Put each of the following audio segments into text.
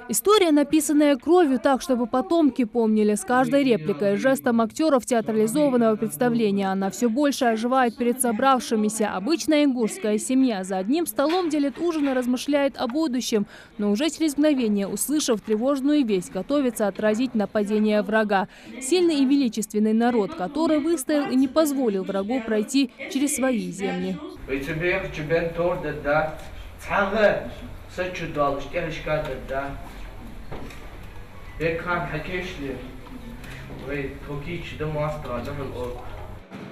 История, написанная кровью так, чтобы потомки помнили, с каждой репликой, жестом актеров театрализованного представления. Она все больше оживает перед собравшимися. Обычная ингушская семья за одним столом делит ужин и размышляет о будущем. Но уже через мгновение, услышав тревожную весть, готовится отразить нападение врага. Сильный и величественный народ, который выстоял и не позволил врагу пройти через свои земли.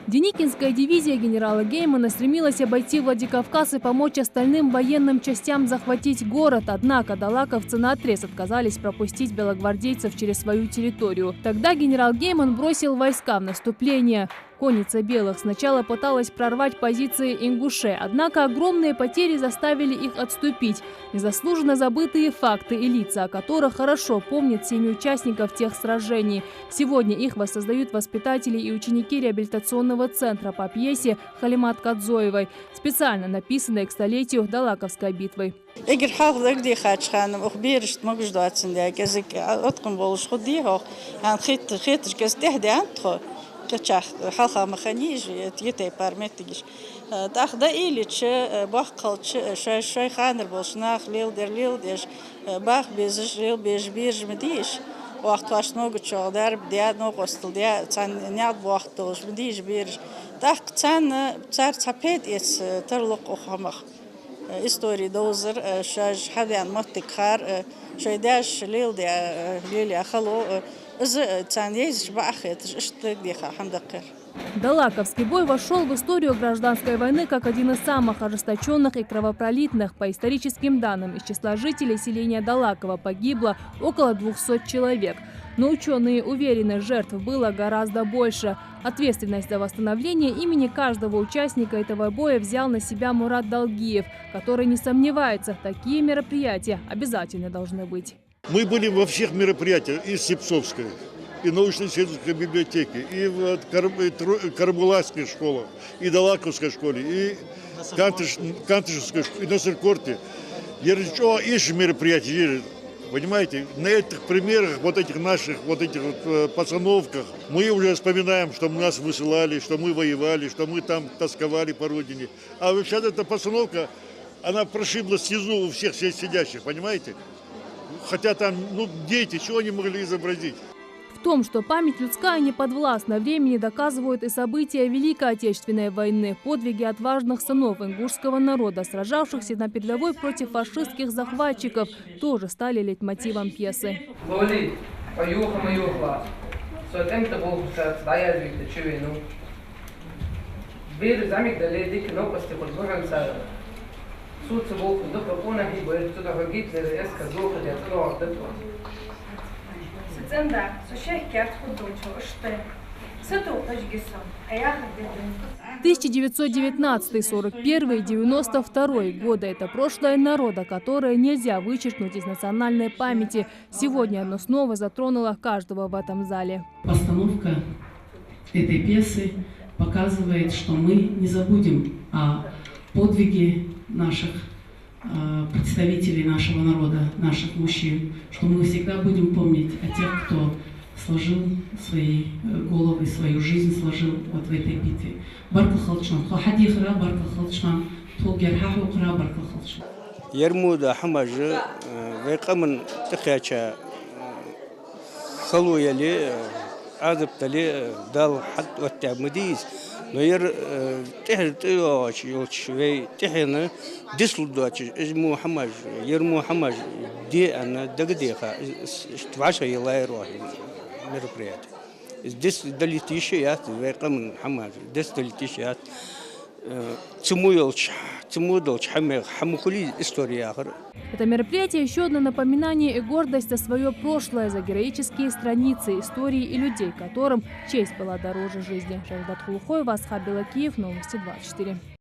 Деникинская дивизия генерала Геймана стремилась обойти Владикавказ и помочь остальным военным частям захватить город. Однако далаковцы наотрез отказались пропустить белогвардейцев через свою территорию. Тогда генерал Гейман бросил войска в наступление. Конница белых сначала пыталась прорвать позиции ингушей, однако огромные потери заставили их отступить. Незаслуженно забытые факты и лица, о которых хорошо помнят семьи участников тех сражений. Сегодня их воссоздают воспитатели и ученики реабилитационного центра по пьесе Халимат Кадзоевой, специально написанной к столетию Далаковской битвы. حلقة مخنيج يتي بارمتيش تأخذ إليش بحقلش شوي خانر بولشناخ ليل ديش باخ بيزش ليل بيج بيرج مديش وقت واش نوقت شو دار بديا نوقستل ديا تان نياد بوقتلش مديش بيرج تأخ تان بتار تابيت إس ترلق أخمخ истории دوزر شاج حدا متك خار شوي داش ليل ديا ليل أخلو Далаковский бой вошел в историю гражданской войны как один из самых ожесточенных и кровопролитных. По историческим данным, из числа жителей селения Далаково погибло около 200 человек. Но ученые уверены, жертв было гораздо больше. Ответственность за восстановление имени каждого участника этого боя взял на себя Мурат Далгиев, который не сомневается, такие мероприятия обязательно должны быть. Мы были во всех мероприятиях, и Сепцовской, и научно-исследовательской библиотеки, и в Карабулайской школе, и Далаковской школе, и Кантышевской школе, и на Сыркорте. Я говорю, еще мероприятия, понимаете, на этих примерах, вот этих наших, вот этих вот постановках, мы уже вспоминаем, что нас высылали, что мы воевали, что мы там тосковали по родине. А сейчас эта постановка, она прошибла слезу у всех здесь сидящих, понимаете? Хотя там, дети, чего они могли изобразить? В том, что память людская не подвластна времени, доказывают и события Великой Отечественной войны. Подвиги отважных сынов ингушского народа, сражавшихся на передовой против фашистских захватчиков, тоже стали лейтмотивом пьесы. В 1919-41 и 92 годы – это прошлое народа, которое нельзя вычеркнуть из национальной памяти. Сегодня оно снова затронуло каждого в этом зале. Постановка этой пьесы показывает, что мы не забудем о подвиге наших представителей нашего народа, наших мужчин, что мы всегда будем помнить о тех, кто сложил свои головы, свою жизнь сложил вот в этой битве. Барка халчан, хадихра, барка халчан, толгерхаху кра, барка халчан. Ярмуда хамажи, векаман тахяча, халуяли, азаптали, дал хат ваттамадис. Но я тихо швей тихина дислудачи изму хамаж ярму хамаж ди она дагдеха тваша елайрохи мероприятие. Здесь долетишият векам хамаж здесь долетишият Это мероприятие еще одно напоминание и гордость за свое прошлое, за героические страницы, истории и людей, которым честь была дороже жизни. Шахбат Хулухоева, Асхаб Белакиев, Новости 24.